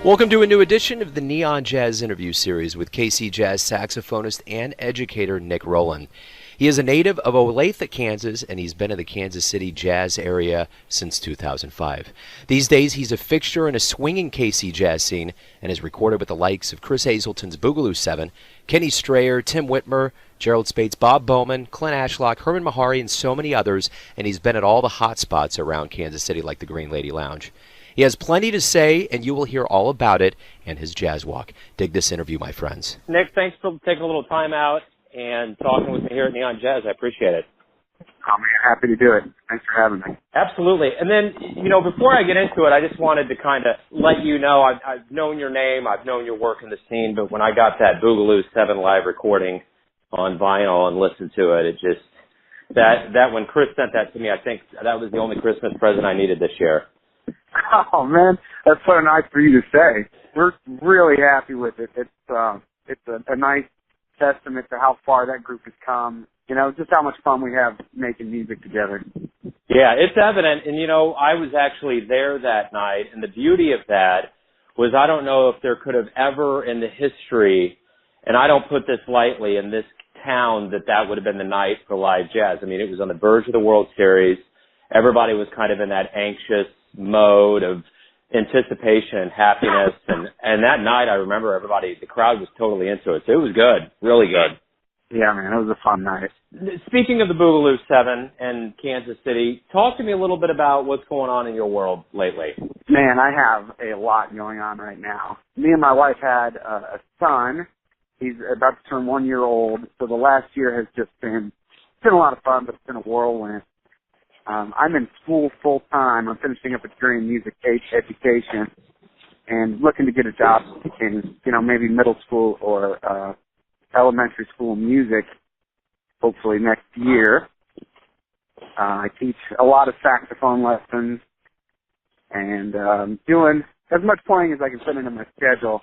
Welcome to a new edition of the Neon Jazz interview series with KC Jazz saxophonist and educator Nick Rowland. He is a native of Olathe, Kansas, and he's been in the Kansas City jazz area since 2005. These days, he's a fixture in a swinging KC jazz scene and has recorded with the likes of Chris Hazelton's Boogaloo 7, Kerry Strayer, Tim Whitmer, Gerald Spaits, Bob Bowman, Clint Ashlock, Hermon Mehari, and so many others, and he's been at all the hot spots around Kansas City like the Green Lady Lounge. He has plenty to say, and you will hear all about it and his jazz walk. Dig this interview, my friends. Nick, thanks for taking a little time out and talking with me here at Neon Jazz. I appreciate it. Oh, man, happy to do it. Thanks for having me. Absolutely. And then, before I get into it, I just wanted to kind of let you know, I've known your name, I've known your work in the scene, but when I got that Boogaloo 7 live recording on vinyl and listened to it, it just, that when Chris sent that to me, I think that was the only Christmas present I needed this year. Oh, man, that's so nice for you to say. We're really happy with it. It's a nice testament to how far that group has come. Just how much fun we have making music together. Yeah, it's evident. And, I was actually there that night, and the beauty of that was I don't know if there could have ever in the history, and I don't put this lightly, in this town that would have been the night for live jazz. I mean, it was on the verge of the World Series. Everybody was kind of in that anxious mode of anticipation and happiness. And that night, I remember the crowd was totally into it. So it was good, really good. Yeah, man, it was a fun night. Speaking of the Boogaloo 7 and Kansas City, talk to me a little bit about what's going on in your world lately. Man, I have a lot going on right now. Me and my wife had a son. He's about to turn 1 year old. So the last year has just been a lot of fun, but it's been a whirlwind. I'm in school full time. I'm finishing up a degree in music education and looking to get a job in, maybe middle school or elementary school music, hopefully next year. I teach a lot of saxophone lessons and doing as much playing as I can fit into my schedule.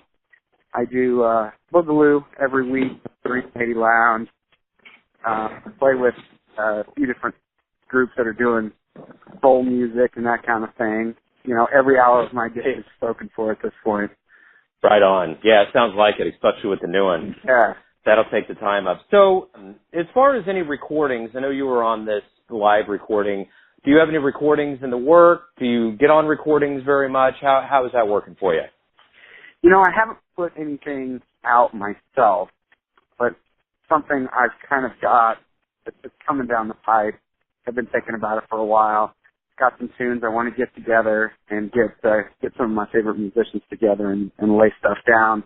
I do Boogaloo every week, the Green Lady Lounge. Play with a few different groups that are doing soul music and that kind of thing. Every hour of my day is spoken for at this point. Right on. Yeah, it sounds like it, especially with the new one. Yeah. That'll take the time up. So, as far as any recordings, I know you were on this live recording. Do you have any recordings in the work? Do you get on recordings very much? How is that working for you? I haven't put anything out myself, but something I've kind of got that's coming down the pipe. I've been thinking about it for a while. Got some tunes I want to get together and get some of my favorite musicians together and lay stuff down,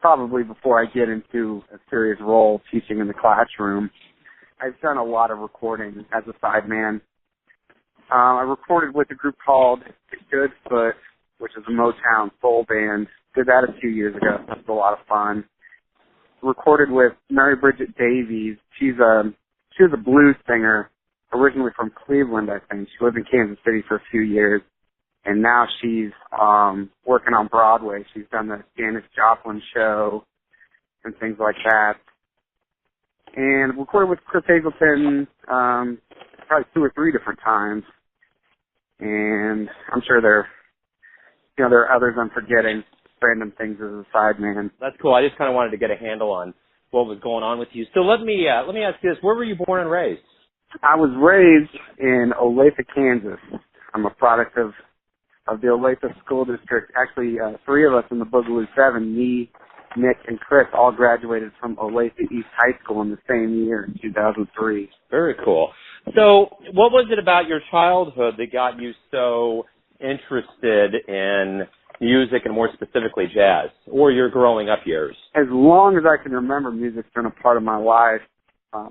probably before I get into a serious role teaching in the classroom. I've done a lot of recording as a sideman. I recorded with a group called The Good Foot, which is a Motown soul band. Did that a few years ago. That was a lot of fun. Recorded with Mary Bridget Davies. She was a blues singer, originally from Cleveland, I think. She lived in Kansas City for a few years, and now she's working on Broadway. She's done the Janis Joplin show and things like that. And recorded with Chris Hazelton probably 2 or 3 different times. And I'm sure there are others I'm forgetting, random things as a sideman. That's cool. I just kind of wanted to get a handle on what was going on with you. So let me ask you this: where were you born and raised? I was raised in Olathe, Kansas. I'm a product of the Olathe School District. Actually, 3 of us in the Boogaloo 7, me, Nick, and Chris, all graduated from Olathe East High School in the same year, in 2003. Very cool. So what was it about your childhood that got you so interested in music and more specifically jazz, or your growing up years? As long as I can remember, music's been a part of my life.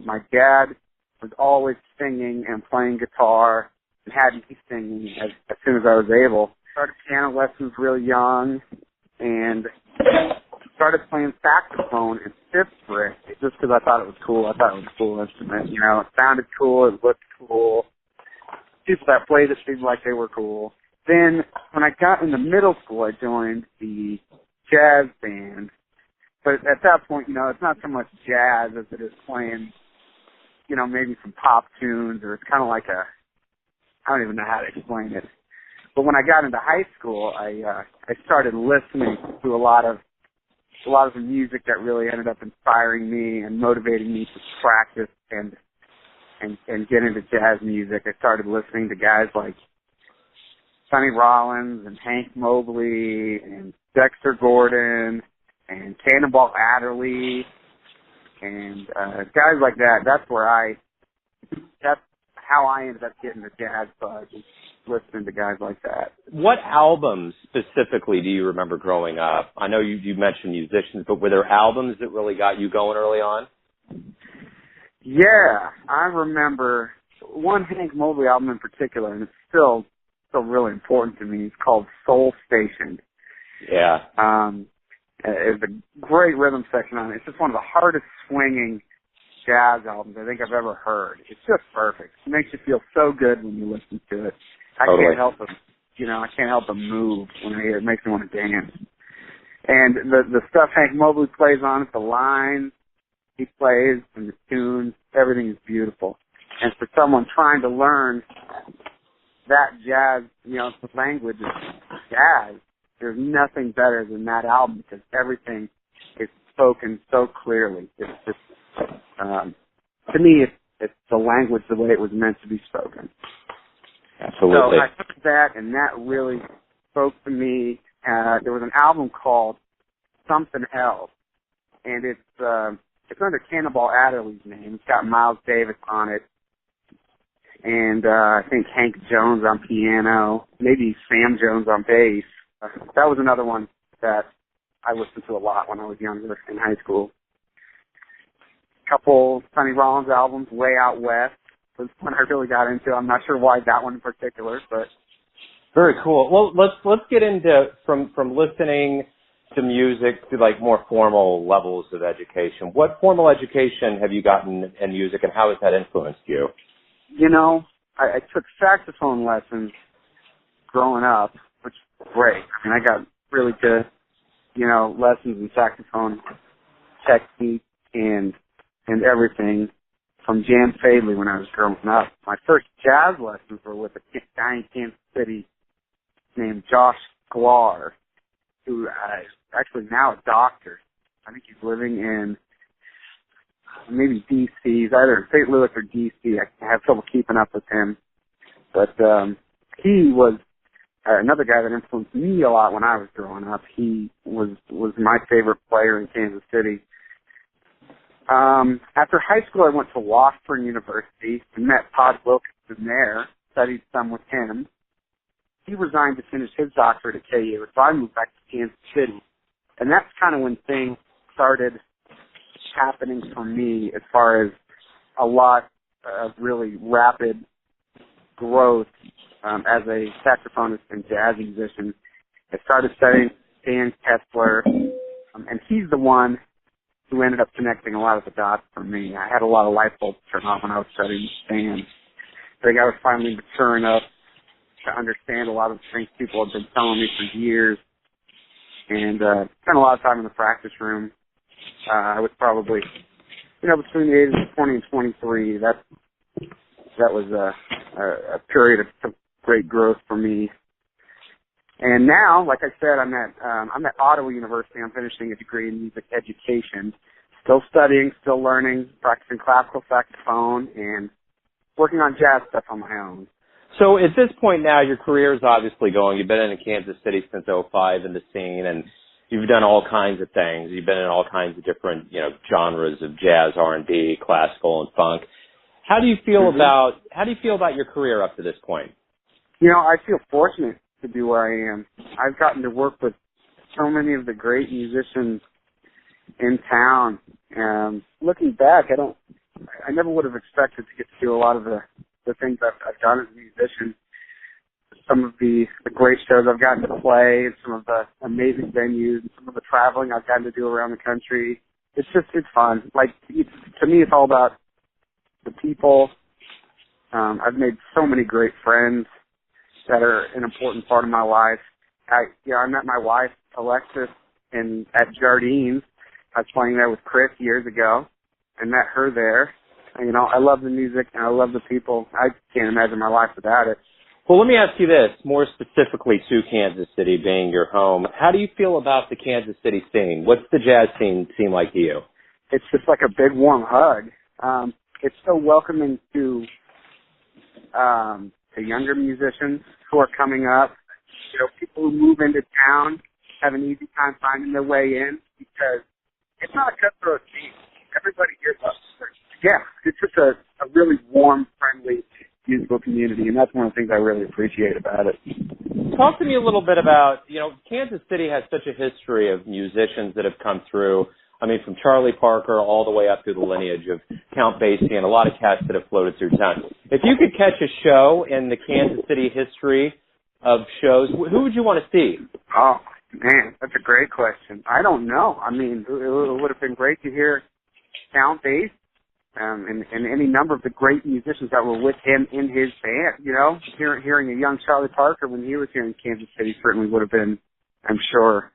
My dad was always singing and playing guitar and had me singing as soon as I was able. Started piano lessons real young and started playing saxophone in 5th grade just because I thought it was cool. I thought it was a cool instrument. It sounded cool. It looked cool. People that played it seemed like they were cool. Then when I got into middle school, I joined the jazz band. But at that point, it's not so much jazz as it is playing, maybe some pop tunes, or it's kind of like I don't even know how to explain it. But when I got into high school, I started listening to a lot of the music that really ended up inspiring me and motivating me to practice and get into jazz music. I started listening to guys like Sonny Rollins and Hank Mobley and Dexter Gordon and Cannonball Adderley and guys like that. That's how I ended up getting the jazz bug, listening to guys like that. What albums specifically do you remember growing up? I know you mentioned musicians, but were there albums that really got you going early on? Yeah, I remember one Hank Mobley album in particular, and it's still really important to me. It's called Soul Station. Yeah. It's a great rhythm section on it. It's just one of the hardest swinging jazz albums I think I've ever heard. It's just perfect. It makes you feel so good when you listen to it. I can't help but move when I hear it. It makes me want to dance. And the stuff Hank Mobley plays on it, the lines he plays and the tunes, everything is beautiful. And for someone trying to learn that jazz, the language of jazz, there's nothing better than that album because everything is spoken so clearly. It's just, to me, it's the language the way it was meant to be spoken. Absolutely. So I took that, and that really spoke to me. There was an album called Something Else, and it's under Cannonball Adderley's name. It's got Miles Davis on it, and I think Hank Jones on piano, maybe Sam Jones on bass. That was another one that I listened to a lot when I was younger in high school. Couple Sonny Rollins albums, Way Out West was one I really got into. I'm not sure why that one in particular, but very cool. Well, let's get into from listening to music to like more formal levels of education. What formal education have you gotten in music, and how has that influenced you? I took saxophone lessons growing up, which was great. I mean, I got really good, lessons in saxophone technique and everything from Jan Fadley when I was growing up. My first jazz lessons were with a guy in Kansas City named Josh Sklar, who is actually now a doctor. I think he's living in maybe D.C. He's either St. Louis or D.C. I have trouble keeping up with him. But he was another guy that influenced me a lot when I was growing up. He was my favorite player in Kansas City. After high school, I went to Washburn University and met Todd Wilkinson there, studied some with him. He resigned to finish his doctorate at KU, so I moved back to Kansas City. And that's kind of when things started happening for me as far as a lot of really rapid growth as a saxophonist and jazz musician. I started studying Dan Kessler, and he's the one who ended up connecting a lot of the dots for me. I had a lot of light bulbs turn off when I was studying Dan. I think I was finally mature enough to understand a lot of the things people have been telling me for years, and spent a lot of time in the practice room. I was probably, between the ages of 20 and 23. That was a period of great growth for me. And now, like I said, I'm at Ottawa University. I'm finishing a degree in music education. Still studying, still learning, practicing classical saxophone, and working on jazz stuff on my own. So at this point now, your career is obviously going. You've been in Kansas City since '05 in the scene, and you've done all kinds of things. You've been in all kinds of different, genres of jazz, R&B, classical, and funk. How do you feel about your career up to this point? I feel fortunate to be where I am. I've gotten to work with so many of the great musicians in town. Looking back, I never would have expected to get to do a lot of the things I've done as a musician. Some of the great shows I've gotten to play, and some of the amazing venues, and some of the traveling I've gotten to do around the country. It's fun. To me, it's all about the people. I've made so many great friends that are an important part of my life. I met my wife, Alexis, at Jardines. I was playing there with Chris years ago and met her there. I love the music and I love the people. I can't imagine my life without it. Well, let me ask you this, more specifically to Kansas City being your home. How do you feel about the Kansas City scene? What's the jazz scene seem like to you? It's just like a big warm hug. It's so welcoming to younger musicians who are coming up. You know, people who move into town have an easy time finding their way in because it's not a cutthroat scene. Everybody here loves it. Yeah, it's just a really warm, friendly musical community, and that's one of the things I really appreciate about it. Talk to me a little bit about, Kansas City has such a history of musicians that have come through. I mean, from Charlie Parker all the way up through the lineage of Count Basie and a lot of cats that have floated through town. If you could catch a show in the Kansas City history of shows, who would you want to see? Oh, man, that's a great question. I don't know. I mean, it would have been great to hear Count Basie. And any number of the great musicians that were with him in his band, hearing a young Charlie Parker when he was here in Kansas City certainly would have been, I'm sure,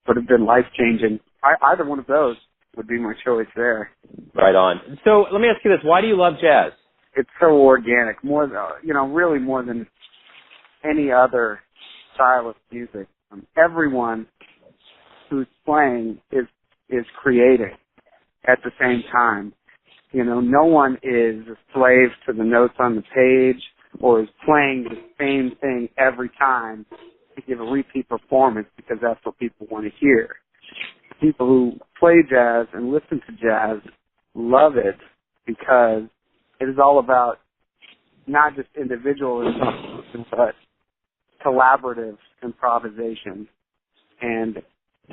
would have been life-changing. Either one of those would be my choice there. Right on. So let me ask you this. Why do you love jazz? It's so organic, really more than any other style of music. Everyone who's playing is creating at the same time. No one is a slave to the notes on the page or is playing the same thing every time to give a repeat performance because that's what people want to hear. People who play jazz and listen to jazz love it because it is all about not just individualism, but collaborative improvisation. And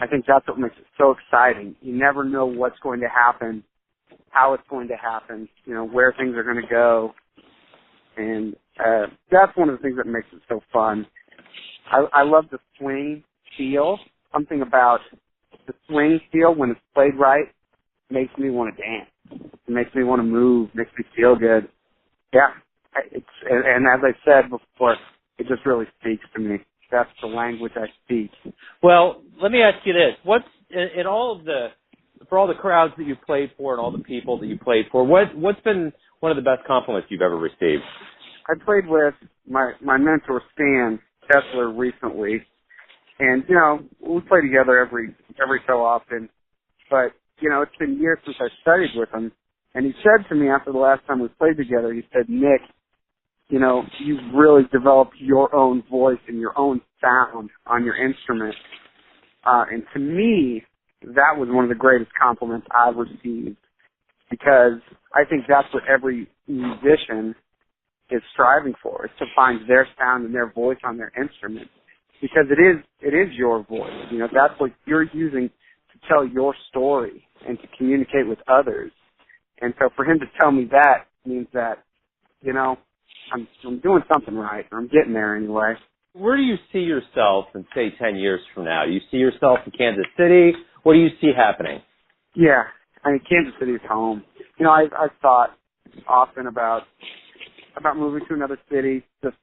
I think that's what makes it so exciting. You never know what's going to happen, how it's going to happen, where things are going to go. And that's one of the things that makes it so fun. I love the swing feel. Something about the swing feel when it's played right makes me want to dance. It makes me want to move, makes me feel good. Yeah. And as I said before, it just really speaks to me. That's the language I speak. Well, let me ask you this. What's in all of for all the crowds that you've played for and all the people that you played for, what's been one of the best compliments you've ever received? I played with my mentor, Stan Kessler, recently. And, we play together every so often. But, it's been years since I studied with him. And he said to me after the last time we played together, he said, Nick, you've really developed your own voice and your own sound on your instrument. And to me, that was one of the greatest compliments I've received because I think that's what every musician is striving for, is to find their sound and their voice on their instrument because it is your voice. That's what you're using to tell your story and to communicate with others. And so for him to tell me that means that, I'm doing something right, or I'm getting there anyway. Where do you see yourself in, say, 10 years from now? Do you see yourself in Kansas City? What do you see happening? Yeah, Kansas City is home. I've thought often about moving to another city, just,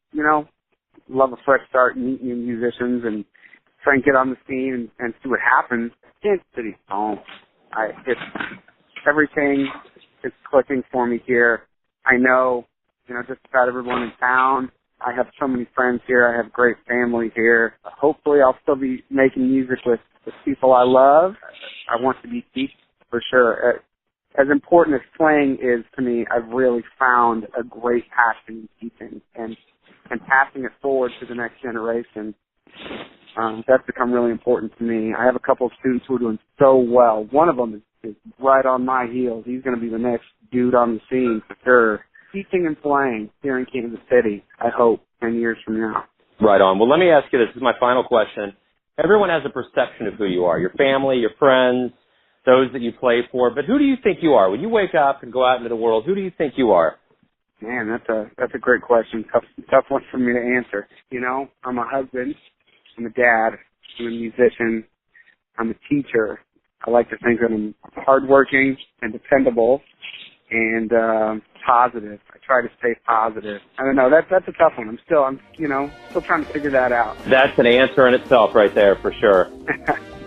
love a fresh start, meet new musicians, and try and get on the scene and see what happens. Kansas City's home. Everything is clicking for me here. I know, just about everyone in town. I have so many friends here. I have great family here. Hopefully I'll still be making music with the people I love. I want to be teaching for sure. As important as playing is to me, I've really found a great passion in teaching and passing it forward to the next generation. That's become really important to me. I have a couple of students who are doing so well. One of them is right on my heels. He's going to be the next dude on the scene for sure. Teaching and playing here in Kansas City, I hope, 10 years from now. Right on. Well, let me ask you this. This is my final question. Everyone has a perception of who you are, your family, your friends, those that you play for. But who do you think you are? When you wake up and go out into the world, who do you think you are? Man, that's a great question. Tough one for me to answer. I'm a husband. I'm a dad. I'm a musician. I'm a teacher. I like to think that I'm hardworking and dependable and positive. I try to stay positive. I don't know. That's a tough one. I'm still trying to figure that out. That's an answer in itself right there for sure.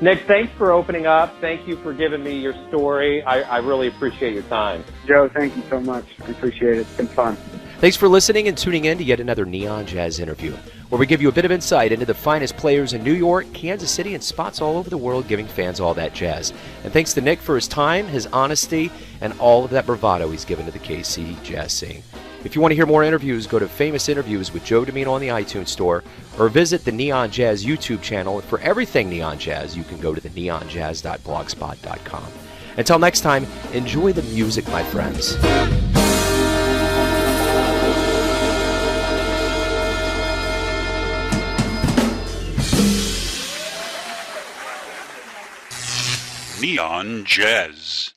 Nick, thanks for opening up. Thank you for giving me your story. I really appreciate your time. Joe, thank you so much. I appreciate it. It's been fun. Thanks for listening and tuning in to yet another Neon Jazz interview, where we give you a bit of insight into the finest players in New York, Kansas City, and spots all over the world, giving fans all that jazz. And thanks to Nick for his time, his honesty, and all of that bravado he's given to the KC jazz scene. If you want to hear more interviews, go to Famous Interviews with Joe Domino on the iTunes Store, or visit the Neon Jazz YouTube channel. And for everything Neon Jazz, you can go to the neonjazz.blogspot.com. Until next time, enjoy the music, my friends. Neon Jazz.